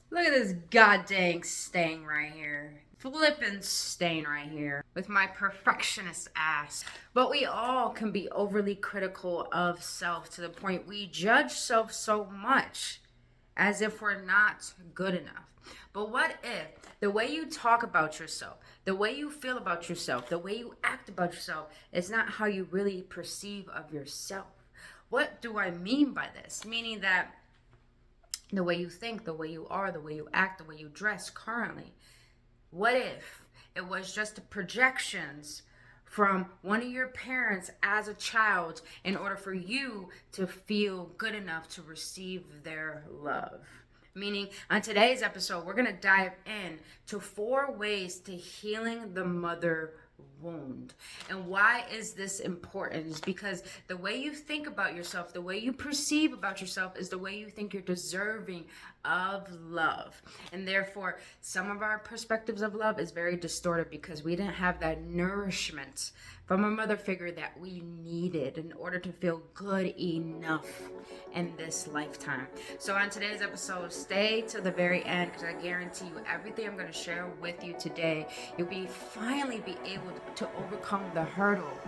Look at this goddamn stain right here. Flippin' stain right here with my perfectionist ass. But we all can be overly critical of self to the point we judge self so much as if we're not good enough. But what if the way you talk about yourself, the way you feel about yourself, the way you act about yourself is not how you really perceive of yourself? What do I mean by this? Meaning that the way you think, the way you are, the way you act, the way you dress currently. What if it was just projections from one of your parents as a child in order for you to feel good enough to receive their love? Meaning, on today's episode, we're going to dive in to 4 ways to healing the mother wound. And why is this important? Is because the way you think about yourself, the way you perceive about yourself is the way you think you're deserving of love. And therefore, some of our perspectives of love is very distorted because we didn't have that nourishment from a mother figure that we needed in order to feel good enough in this lifetime. So on today's episode, stay to the very end because I guarantee you everything I'm going to share with you today, you'll finally be able to overcome the hurdle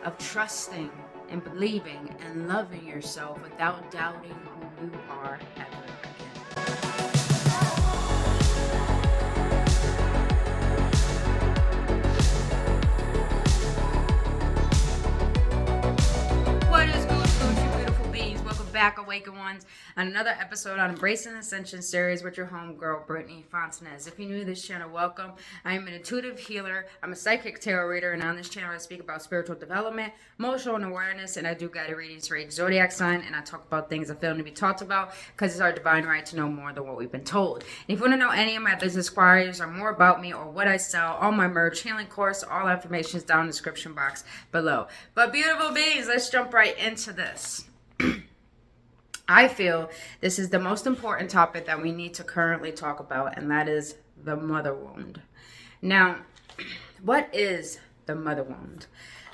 of trusting and believing and loving yourself without doubting who you are ever again. What is going on, you beautiful beings? Welcome back, AwakenOnes, on another episode on Embracing Ascension series with your homegirl, Brittany Fontanez. If you're new to this channel, welcome. I am an intuitive healer. I'm a psychic tarot reader, and on this channel, I speak about spiritual development, emotional awareness, and I do guided readings for each zodiac sign, and I talk about things that fail to be talked about because it's our divine right to know more than what we've been told. And if you want to know any of my business inquiries or more about me or what I sell, all my merch, healing course, all information is down in the description box below. But beautiful beings, let's jump right into this. I feel this is the most important topic that we need to currently talk about, and that is the mother wound. Now, what is the mother wound?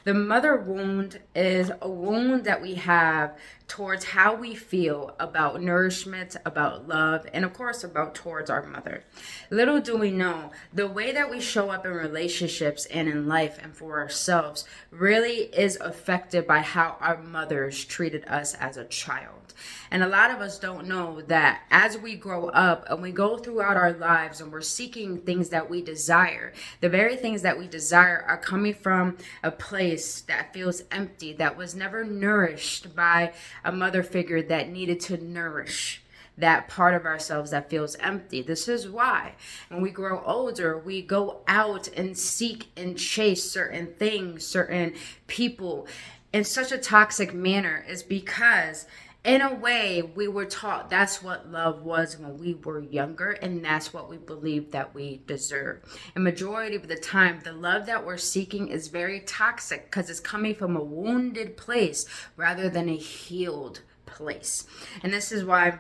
The mother wound is a wound that we have towards how we feel about nourishment, about love, and of course about towards our mother. Little do we know, the way that we show up in relationships and in life and for ourselves really is affected by how our mothers treated us as a child. And a lot of us don't know that as we grow up and we go throughout our lives and we're seeking things that we desire, the very things that we desire are coming from a place that feels empty, that was never nourished by a mother figure that needed to nourish that part of ourselves that feels empty. This is why when we grow older, we go out and seek and chase certain things, certain people in such a toxic manner, is because in a way, we were taught that's what love was when we were younger, and that's what we believe that we deserve. And majority of the time, the love that we're seeking is very toxic because it's coming from a wounded place rather than a healed place. And this is why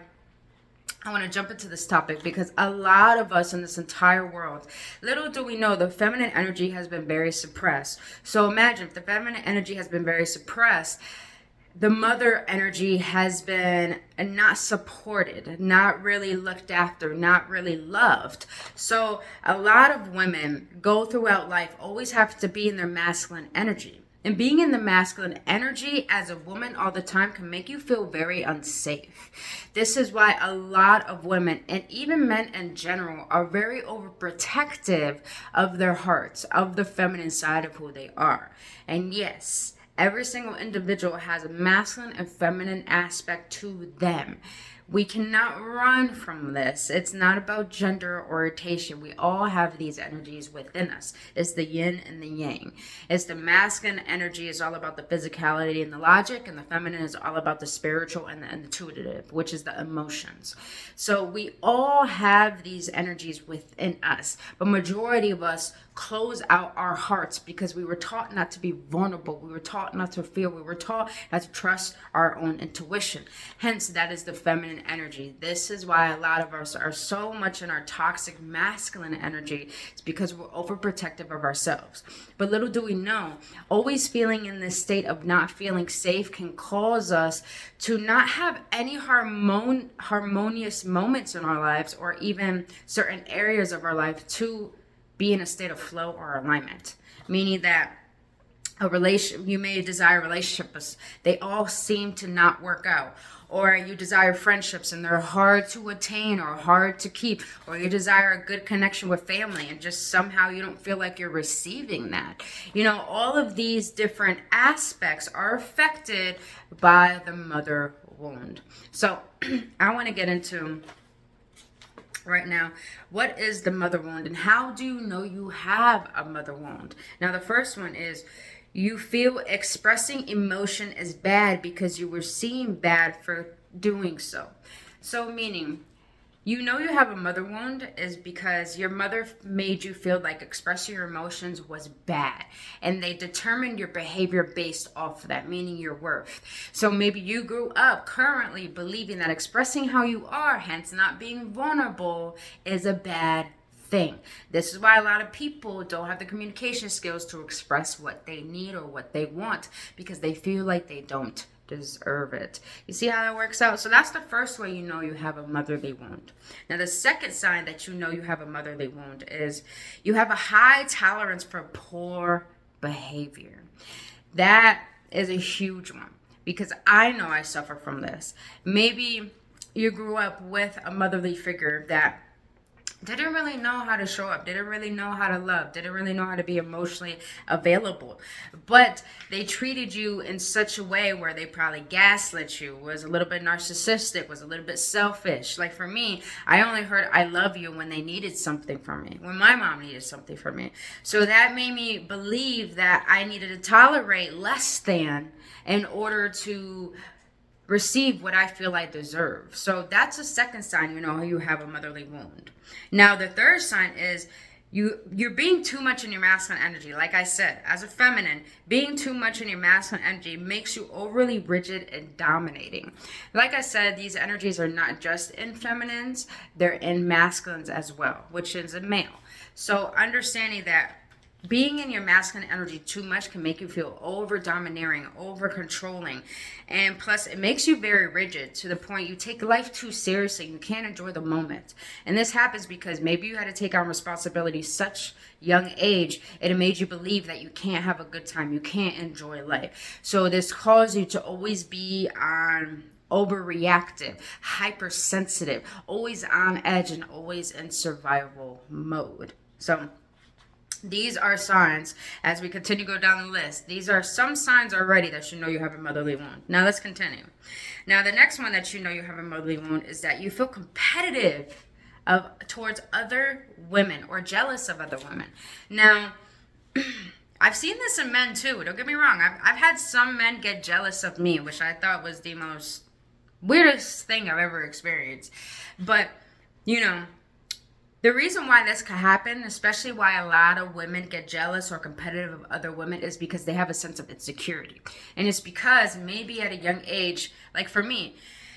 I want to jump into this topic, because a lot of us in this entire world, little do we know, the feminine energy has been very suppressed. So imagine if the feminine energy has been very suppressed, the mother energy has been not supported, not really looked after, not really loved. So a lot of women go throughout life always have to be in their masculine energy. And being in the masculine energy as a woman all the time can make you feel very unsafe. This is why a lot of women, and even men in general, are very overprotective of their hearts, of the feminine side of who they are. And yes, every single individual has a masculine and feminine aspect to them. We cannot run from this. It's not about gender orientation. We all have these energies within us. It's the yin and the yang. It's the masculine energy is all about the physicality and the logic, and the feminine is all about the spiritual and the intuitive, which is the emotions. So we all have these energies within us, but majority of us close out our hearts because we were taught not to be vulnerable. We were taught not to feel. We were taught not to trust our own intuition. Hence, that is the feminine energy. This is why a lot of us are so much in our toxic masculine energy. It's because we're overprotective of ourselves. But little do we know, always feeling in this state of not feeling safe can cause us to not have any harmonious moments in our lives, or even certain areas of our life to be in a state of flow or alignment. Meaning that you may desire relationships, they all seem to not work out. Or you desire friendships and they're hard to attain or hard to keep. Or you desire a good connection with family and just somehow you don't feel like you're receiving that. All of these different aspects are affected by the mother wound. So I want to get into right now, what is the mother wound and how do you know you have a mother wound? Now, the first one is you feel expressing emotion is bad because you were seen bad for doing so. So meaning, you have a mother wound is because your mother made you feel like expressing your emotions was bad. And they determined your behavior based off of that, meaning your worth. So maybe you grew up currently believing that expressing how you are, hence not being vulnerable, is a bad thing. This is why a lot of people don't have the communication skills to express what they need or what they want because they feel like they don't deserve it. You see how that works out? So that's the first way you know you have a motherly wound. Now, the second sign that you know you have a motherly wound is you have a high tolerance for poor behavior. That is a huge one because I know I suffer from this. Maybe you grew up with a motherly figure that didn't really know how to show up, didn't really know how to love, didn't really know how to be emotionally available. But they treated you in such a way where they probably gaslit you, was a little bit narcissistic, was a little bit selfish. Like for me, I only heard I love you when they needed something from me, when my mom needed something from me. So that made me believe that I needed to tolerate less than in order to receive what I feel I deserve. So that's a second sign you have a motherly wound. Now, the third sign is you're being too much in your masculine energy. Like I said, as a feminine, being too much in your masculine energy makes you overly rigid and dominating. Like I said, these energies are not just in feminines, they're in masculines as well, which is a male. So understanding that being in your masculine energy too much can make you feel over domineering, over controlling. And plus, it makes you very rigid to the point you take life too seriously. You can't enjoy the moment. And this happens because maybe you had to take on responsibility such young age. It made you believe that you can't have a good time. You can't enjoy life. So this caused you to always be on overreactive, hypersensitive, always on edge, and always in survival mode. So these are signs, as we continue to go down the list, these are some signs already that you know you have a motherly wound. Now let's continue. Now the next one that you know you have a motherly wound is that you feel competitive towards other women or jealous of other women. Now, I've seen this in men too, don't get me wrong. I've had some men get jealous of me, which I thought was the most weirdest thing I've ever experienced. But, the reason why this could happen, especially why a lot of women get jealous or competitive of other women, is because they have a sense of insecurity. And it's because maybe at a young age, like for me,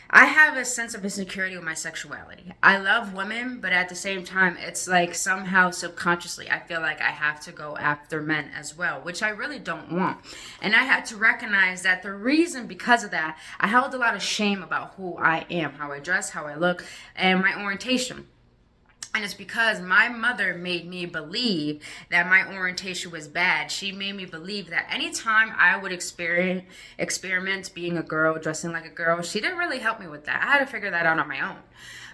I have a sense of insecurity with my sexuality. I love women, but at the same time, it's like somehow subconsciously, I feel like I have to go after men as well, which I really don't want. And I had to recognize that the reason because of that, I held a lot of shame about who I am, how I dress, how I look, and my orientation. And it's because my mother made me believe that my orientation was bad. She made me believe that anytime I would experiment being a girl, dressing like a girl, she didn't really help me with that. I had to figure that out on my own.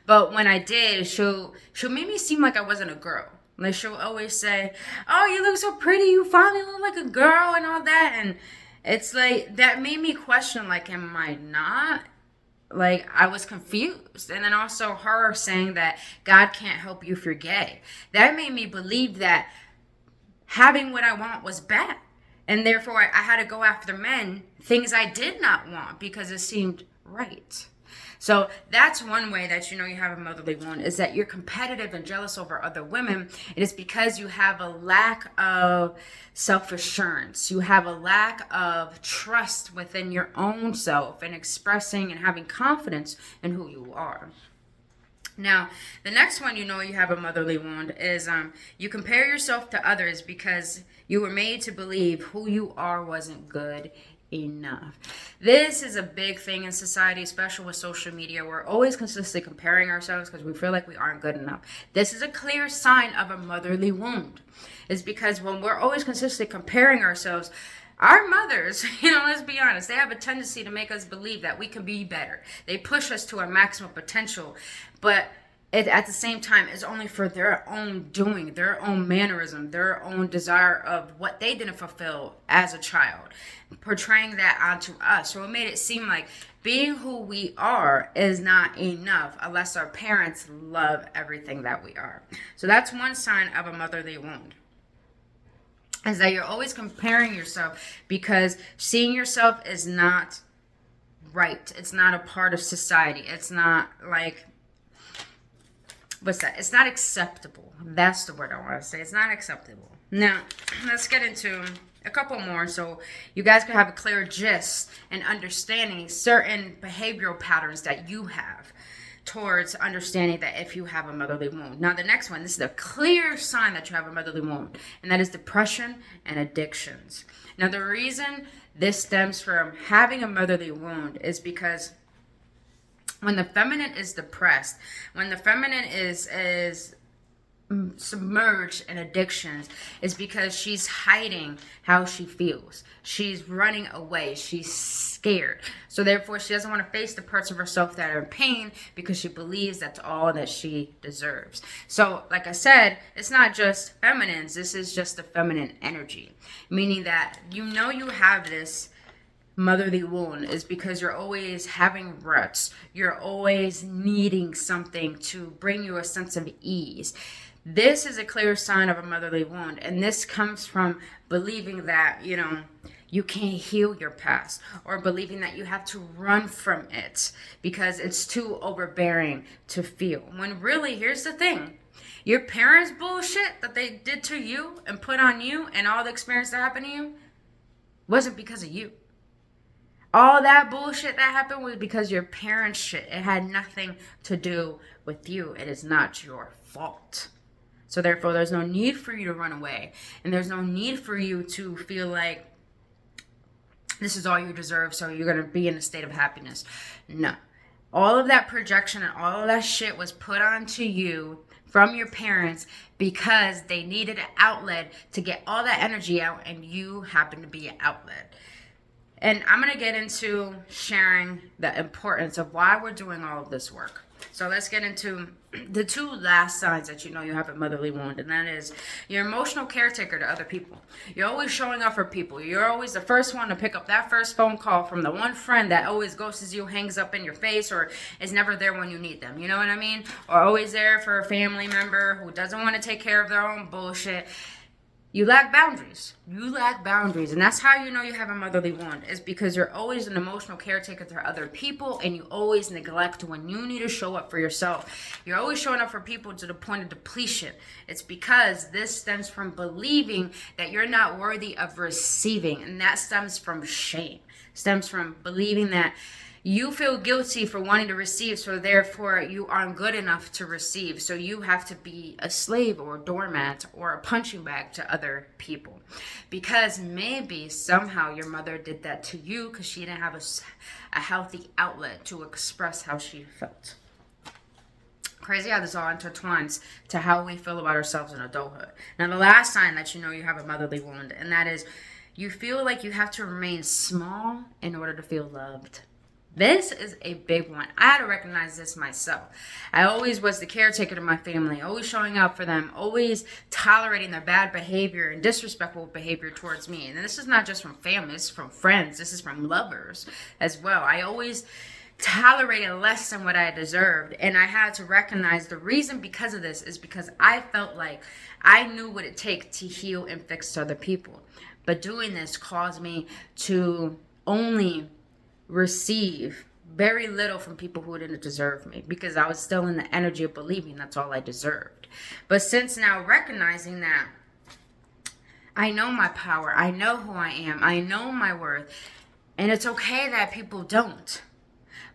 But when I did, she'll make me seem like I wasn't a girl. Like she'll always say, "Oh, you look so pretty. You finally look like a girl," and all that. And it's like that made me question, like, am I not? Like, I was confused. And then also her saying that God can't help you if you're gay. That made me believe that having what I want was bad. And therefore, I had to go after men, things I did not want because it seemed right. So that's one way that you know you have a motherly wound, is that you're competitive and jealous over other women. It is because you have a lack of self-assurance. You have a lack of trust within your own self and expressing and having confidence in who you are. Now, the next one you know you have a motherly wound is you compare yourself to others because you were made to believe who you are wasn't good enough. This is a big thing in society, especially with social media. We're always consistently comparing ourselves because we feel like we aren't good enough. This is a clear sign of a motherly wound. It's because when we're always consistently comparing ourselves, our mothers, let's be honest, they have a tendency to make us believe that we can be better. They push us to our maximum potential, but it, at the same time, is only for their own doing, their own mannerism, their own desire of what they didn't fulfill as a child, portraying that onto us. So it made it seem like being who we are is not enough unless our parents love everything that we are. So that's one sign of a motherly wound, is that you're always comparing yourself because seeing yourself is not right. It's not a part of society. It's not like, what's that? It's not acceptable. That's the word I want to say. It's not acceptable. Now, let's get into a couple more so you guys can have a clear gist and understanding certain behavioral patterns that you have towards understanding that if you have a motherly wound. Now, the next one, this is a clear sign that you have a motherly wound, and that is depression and addictions. Now, the reason this stems from having a motherly wound is because when the feminine is depressed, when the feminine is submerged in addictions, is because she's hiding how she feels. She's running away. She's scared. So therefore, she doesn't want to face the parts of herself that are in pain because she believes that's all that she deserves. So like I said, it's not just feminines. This is just the feminine energy, meaning that you have this motherly wound is because you're always having ruts. You're always needing something to bring you a sense of ease. This is a clear sign of a motherly wound, and this comes from believing that, you can't heal your past, or believing that you have to run from it because it's too overbearing to feel. When really, here's the thing. Your parents' bullshit that they did to you and put on you and all the experience that happened to you wasn't because of you. All that bullshit that happened was because your parents' shit. It had nothing to do with you. It is not your fault. So therefore, there's no need for you to run away. And there's no need for you to feel like this is all you deserve, so you're going to be in a state of happiness. No. All of that projection and all of that shit was put onto you from your parents because they needed an outlet to get all that energy out, and you happen to be an outlet. And I'm going to get into sharing the importance of why we're doing all of this work. So let's get into the two last signs that you have a motherly wound, and that is you're emotional caretaker to other people. You're always showing up for people. You're always the first one to pick up that first phone call from the one friend that always ghosts you, hangs up in your face, or is never there when you need them. You know what I mean? Or always there for a family member who doesn't want to take care of their own bullshit. You lack boundaries. And that's how you have a motherly wound, is because you're always an emotional caretaker to other people, and you always neglect when you need to show up for yourself. You're always showing up for people to the point of depletion. It's because this stems from believing that you're not worthy of receiving, and that stems from shame. Stems from believing that you feel guilty for wanting to receive, so therefore you aren't good enough to receive. So you have to be a slave or a doormat or a punching bag to other people. Because maybe somehow your mother did that to you because she didn't have a healthy outlet to express how she felt. Crazy how this all intertwines to how we feel about ourselves in adulthood. Now, the last sign that you have a motherly wound, and that is you feel like you have to remain small in order to feel loved. This is a big one. I had to recognize this myself. I always was the caretaker to my family, always showing up for them, always tolerating their bad behavior and disrespectful behavior towards me. And this is not just from family, this is from friends, this is from lovers as well. I always tolerated less than what I deserved. And I had to recognize the reason because of this is because I felt like I knew what it takes to heal and fix other people. But doing this caused me to only receive very little from people who didn't deserve me, because I was still in the energy of believing that's all I deserved. But since now recognizing that I know my power, I know who I am, I know my worth, and it's okay that people don't.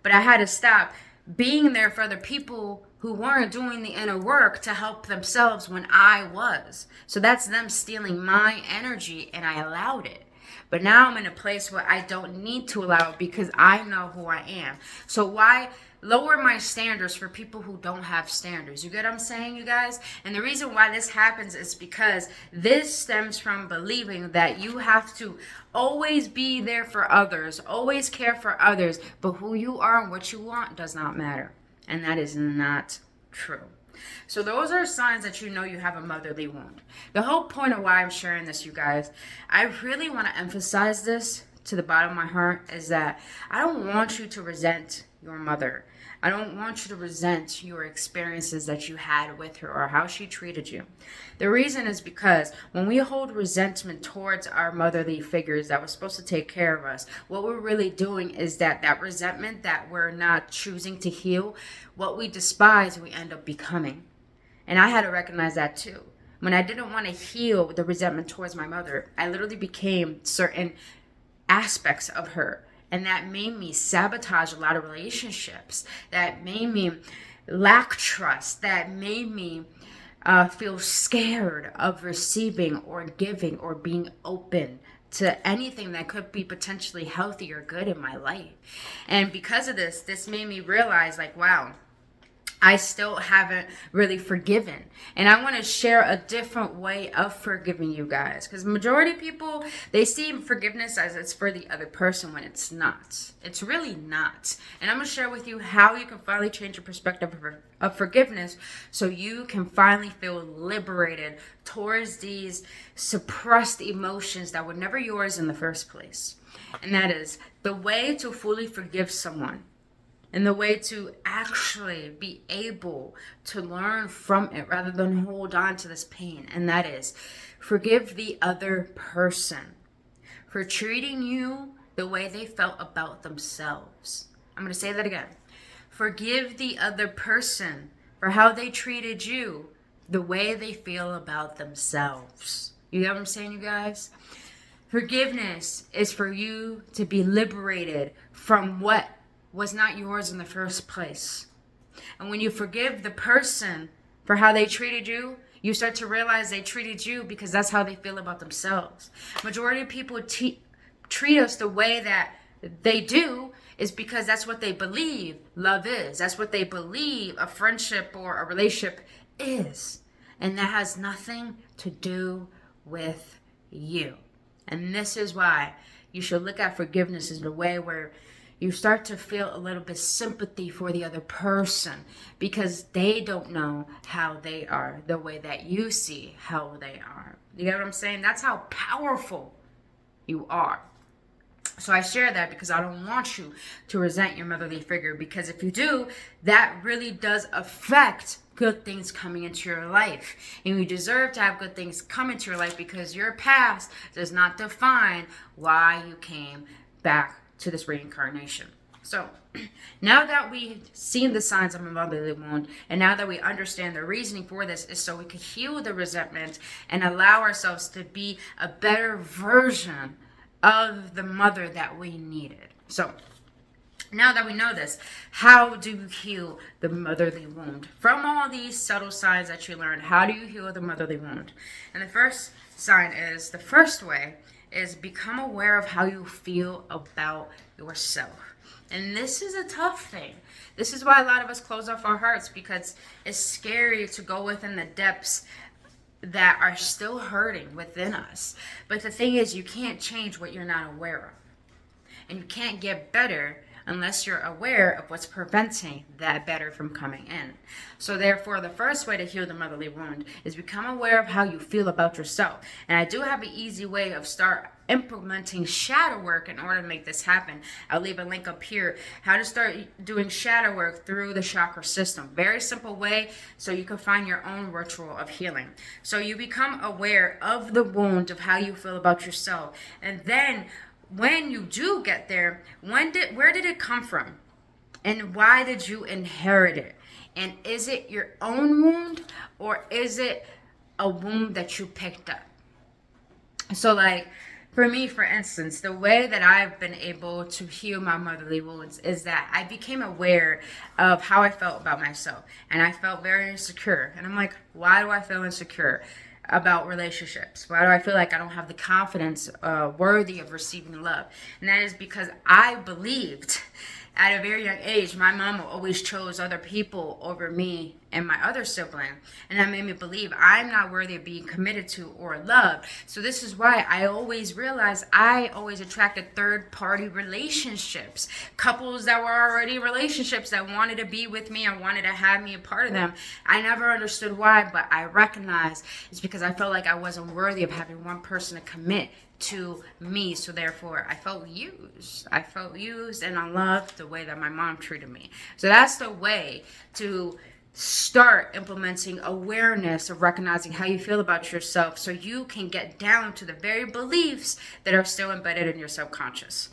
But I had to stop being there for other people who weren't doing the inner work to help themselves when I was. So that's them stealing my energy, and I allowed it. But now I'm in a place where I don't need to allow it because I know who I am. So why lower my standards for people who don't have standards? You get what I'm saying, you guys? And the reason why this happens is because this stems from believing that you have to always be there for others, always care for others, but who you are and what you want does not matter. And that is not true. So those are signs that you know you have a motherly wound. The whole point of why I'm sharing this, you guys, I really want to emphasize this to the bottom of my heart, is that I don't want you to resent your mother. I don't want you to resent your experiences that you had with her or how she treated you. The reason is because when we hold resentment towards our motherly figures that were supposed to take care of us, what we're really doing is that resentment that we're not choosing to heal, what we despise, we end up becoming. And I had to recognize that too. When I didn't want to heal the resentment towards my mother, I literally became certain aspects of her. And that made me sabotage a lot of relationships. That made me lack trust. That made me feel scared of receiving or giving or being open to anything that could be potentially healthy or good in my life. And because of this made me realize, like, wow, I still haven't really forgiven. And I want to share a different way of forgiving you guys. Because majority of people, they see forgiveness as it's for the other person when it's not. It's really not. And I'm going to share with you how you can finally change your perspective of forgiveness so you can finally feel liberated towards these suppressed emotions that were never yours in the first place. And that is the way to fully forgive someone. And the way to actually be able to learn from it rather than hold on to this pain. And that is forgive the other person for treating you the way they felt about themselves. I'm going to say that again. Forgive the other person for how they treated you the way they feel about themselves. You get what I'm saying, you guys? Forgiveness is for you to be liberated from what was not yours in the first place. And when you forgive the person for how they treated you, you start to realize they treated you because that's how they feel about themselves. Majority of people treat us the way that they do is because that's what they believe love is. That's what they believe a friendship or a relationship is. And that has nothing to do with you. And this is why you should look at forgiveness as a way where you start to feel a little bit sympathy for the other person because they don't know how they are the way that you see how they are. You get what I'm saying? That's how powerful you are. So I share that because I don't want you to resent your motherly figure, because if you do, that really does affect good things coming into your life. And you deserve to have good things come into your life because your past does not define why you came back to this reincarnation. So now that we've seen the signs of a motherly wound, and now that we understand the reasoning for this is so we can heal the resentment and allow ourselves to be a better version of the mother that we needed. So now that we know this, how do you heal the motherly wound? From all these subtle signs that you learned, how do you heal the motherly wound? And the first sign is, the first way is become aware of how you feel about yourself. And this is a tough thing. This is why a lot of us close off our hearts, because it's scary to go within the depths that are still hurting within us. But the thing is, you can't change what you're not aware of. And you can't get better unless you're aware of what's preventing that better from coming in. So therefore, the first way to heal the motherly wound is become aware of how you feel about yourself. And I do have an easy way of start implementing shadow work in order to make this happen. I'll leave a link up here, how to start doing shadow work through the chakra system. Very simple way so you can find your own ritual of healing. So you become aware of the wound of how you feel about yourself. And then when you do get there, where did it come from? And why did you inherit it? And is it your own wound, or is it a wound that you picked up? So like for me, for instance, the way that I've been able to heal my motherly wounds is that I became aware of how I felt about myself. And I felt very insecure. And I'm like, why do I feel insecure about relationships? Why do I feel like I don't have the confidence worthy of receiving love? And that is because I believed at a very young age, my mom always chose other people over me and my other sibling. And that made me believe I'm not worthy of being committed to or loved. So this is why I always realized I always attracted third-party relationships. Couples that were already relationships that wanted to be with me and wanted to have me a part of them. I never understood why, but I recognized it's because I felt like I wasn't worthy of having one person to commit to me. So therefore I felt used and unloved the way that my mom treated me. So that's the way to start implementing awareness of recognizing how you feel about yourself, so you can get down to the very beliefs that are still embedded in your subconscious.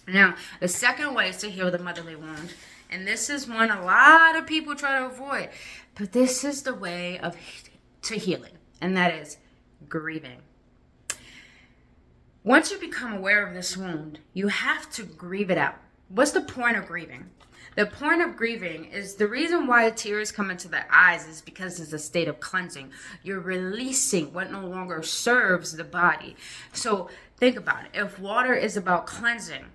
Now, the second way is to heal the motherly wound, and this is one a lot of people try to avoid, but this is the way to healing, and that is grieving. Once you become aware of this wound, you have to grieve it out. What's the point of grieving? The point of grieving is the reason why tears come into the eyes is because it's a state of cleansing. You're releasing what no longer serves the body. So think about it. If water is about cleansing,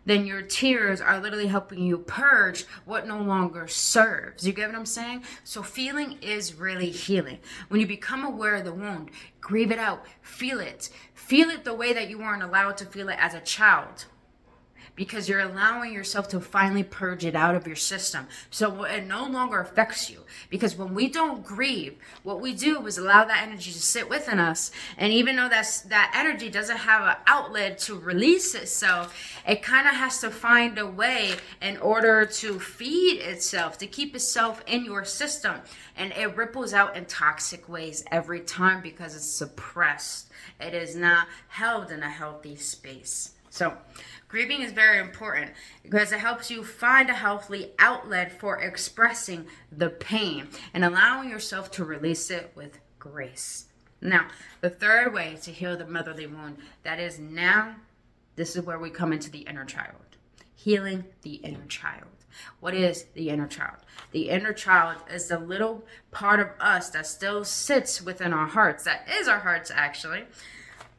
then your tears are literally helping you purge what no longer serves. You get what I'm saying? So feeling is really healing. When you become aware of the wound, grieve it out, feel it. Feel it the way that you weren't allowed to feel it as a child, because you're allowing yourself to finally purge it out of your system. So it no longer affects you. Because when we don't grieve, what we do is allow that energy to sit within us. And even though that energy doesn't have an outlet to release itself, it kind of has to find a way in order to feed itself, to keep itself in your system. And it ripples out in toxic ways every time because it's suppressed. It is not held in a healthy space. So grieving is very important because it helps you find a healthy outlet for expressing the pain and allowing yourself to release it with grace. Now, the third way to heal the motherly wound, this is where we come into the inner child. Healing the inner child. What is the inner child? The inner child is the little part of us that still sits within our hearts. That is our hearts, actually.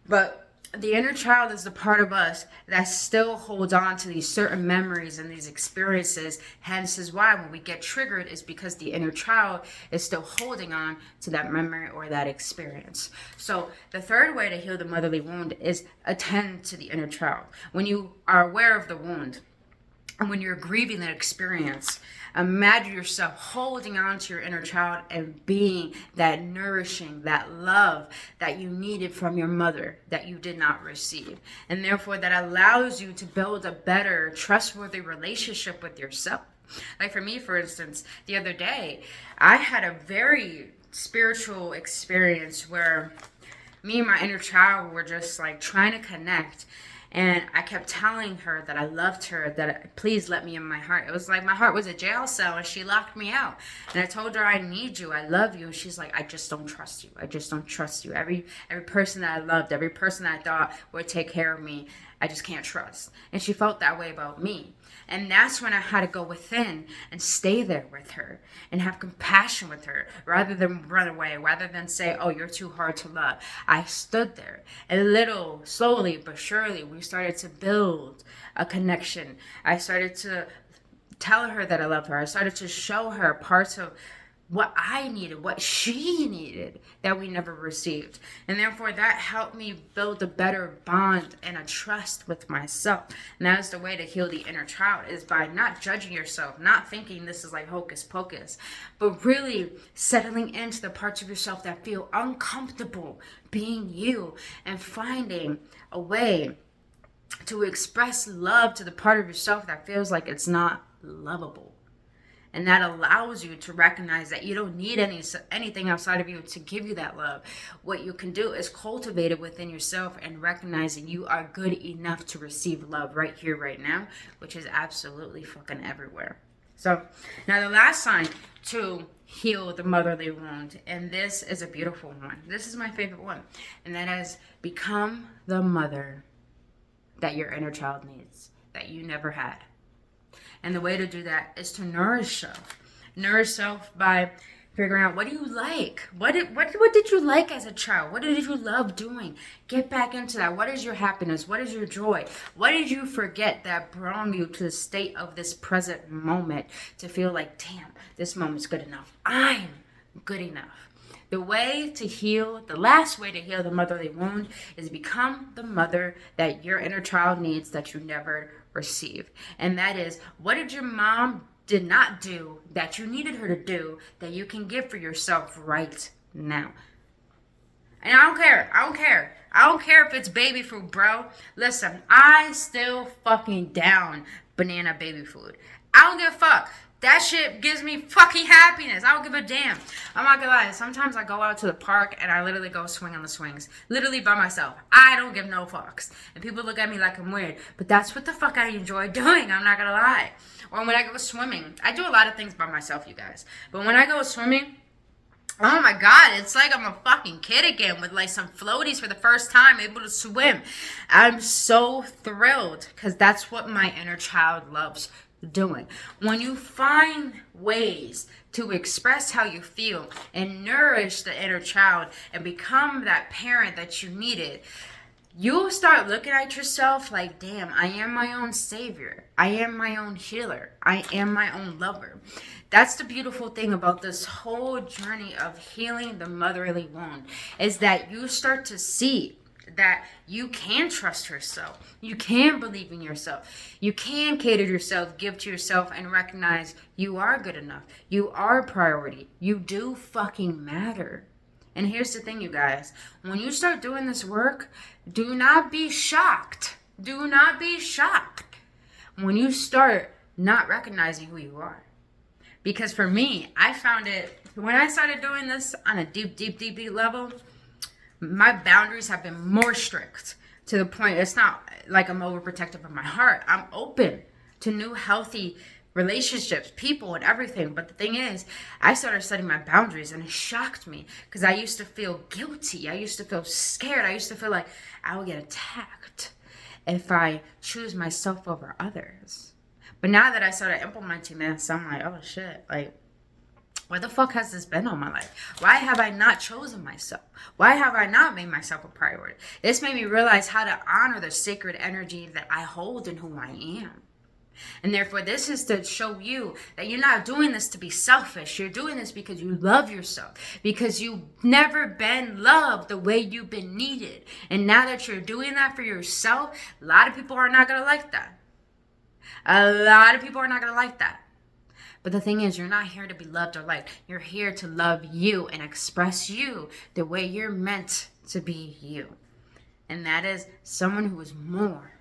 But the inner child is the part of us that still holds on to these certain memories and these experiences. Hence is why when we get triggered is because the inner child is still holding on to that memory or that experience. So the third way to heal the motherly wound is attend to the inner child. When you are aware of the wound and when you're grieving that experience, imagine yourself holding on to your inner child and being that nourishing, that love that you needed from your mother that you did not receive. And therefore that allows you to build a better, trustworthy relationship with yourself. Like for me, for instance, the other day, I had a very spiritual experience where me and my inner child were just like trying to connect. And I kept telling her that I loved her, that please let me in my heart. It was like my heart was a jail cell and she locked me out. And I told her I need you, I love you. And she's like, I just don't trust you. I just don't trust you. Every person that I loved, every person I thought would take care of me, I just can't trust. And she felt that way about me. And that's when I had to go within and stay there with her and have compassion with her rather than run away, rather than say, oh, you're too hard to love. I stood there and slowly but surely, we started to build a connection. I started to tell her that I love her. I started to show her parts of what I needed, what she needed that we never received. And therefore that helped me build a better bond and a trust with myself. And that is the way to heal the inner child, is by not judging yourself, not thinking this is like hocus pocus, but really settling into the parts of yourself that feel uncomfortable being you and finding a way to express love to the part of yourself that feels like it's not lovable. And that allows you to recognize that you don't need anything outside of you to give you that love. What you can do is cultivate it within yourself and recognizing you are good enough to receive love right here, right now, which is absolutely fucking everywhere. So now the last sign to heal the motherly wound, and this is a beautiful one. This is my favorite one, and that is become the mother that your inner child needs, that you never had. And the way to do that is to nourish self. Nourish self by figuring out, what do you like? What did you like as a child? What did you love doing? Get back into that. What is your happiness? What is your joy? What did you forget that brought you to the state of this present moment to feel like, damn, this moment's good enough. I'm good enough. The last way to heal the motherly wound is become the mother that your inner child needs that you never received. And that is, what did your mom did not do that you needed her to do that you can give for yourself right now? And I don't care if it's baby food, bro. Listen, I still fucking down banana baby food. I don't give a fuck. That shit gives me fucking happiness. I don't give a damn. I'm not gonna lie. Sometimes I go out to the park and I literally go swing on the swings. Literally by myself. I don't give no fucks. And people look at me like I'm weird. But that's what the fuck I enjoy doing. I'm not gonna lie. Or when I go swimming. I do a lot of things by myself, you guys. But when I go swimming, oh my God, it's like I'm a fucking kid again with like some floaties for the first time, able to swim. I'm so thrilled because that's what my inner child loves doing. When you find ways to express how you feel and nourish the inner child and become that parent that you needed, you'll start looking at yourself like, damn, I am my own savior. I am my own healer. I am my own lover. That's the beautiful thing about this whole journey of healing the motherly wound, is that you start to see that you can trust yourself. You can believe in yourself. You can cater to yourself, give to yourself, and recognize you are good enough. You are a priority. You do fucking matter. And here's the thing, you guys. When you start doing this work, do not be shocked. Do not be shocked when you start not recognizing who you are. Because for me, I found it, when I started doing this on a deep level, my boundaries have been more strict, to the point it's not like I'm overprotective of my heart. I'm open to new healthy relationships, people, and everything. But the thing is, I started setting my boundaries, and it shocked me because I used to feel guilty. I used to feel scared. I used to feel like I would get attacked if I choose myself over others. But now that I started implementing this, I'm like, oh shit, like, where the fuck has this been all my life? Why have I not chosen myself? Why have I not made myself a priority? This made me realize how to honor the sacred energy that I hold in who I am. And therefore, this is to show you that you're not doing this to be selfish. You're doing this because you love yourself, because you've never been loved the way you've been needed. And now that you're doing that for yourself, a lot of people are not going to like that. A lot of people are not going to like that. But the thing is, you're not here to be loved or liked. You're here to love you and express you the way you're meant to be you. And that is someone who is more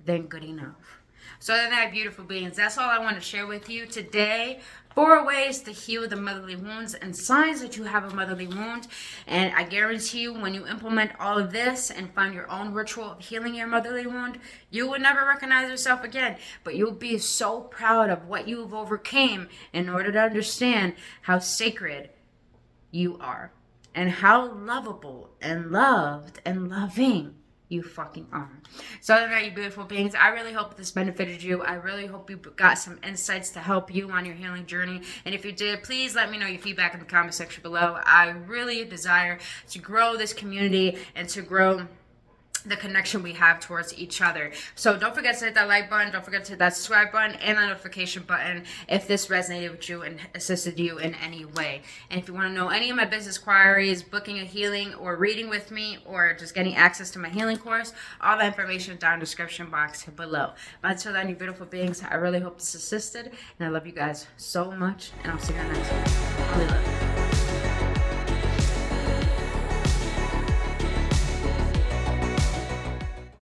than good enough. So other than that, beautiful beings, that's all I want to share with you today. 4 ways to heal the motherly wounds and signs that you have a motherly wound. And I guarantee you, when you implement all of this and find your own ritual of healing your motherly wound, you will never recognize yourself again. But you'll be so proud of what you've overcame in order to understand how sacred you are and how lovable and loved and loving you fucking are. So other than that, you beautiful beings, I really hope this benefited you. I really hope you got some insights to help you on your healing journey. And if you did, please let me know your feedback in the comment section below. I really desire to grow this community and to grow the connection we have towards each other. So don't forget to hit that like button. Don't forget to hit that subscribe button and the notification button if this resonated with you and assisted you in any way. And if you want to know any of my business queries, booking a healing or reading with me, or just getting access to my healing course, all that information down in the description box below. But until then, you beautiful beings, I really hope this assisted, and I love you guys so much, and I'll see you in the next one.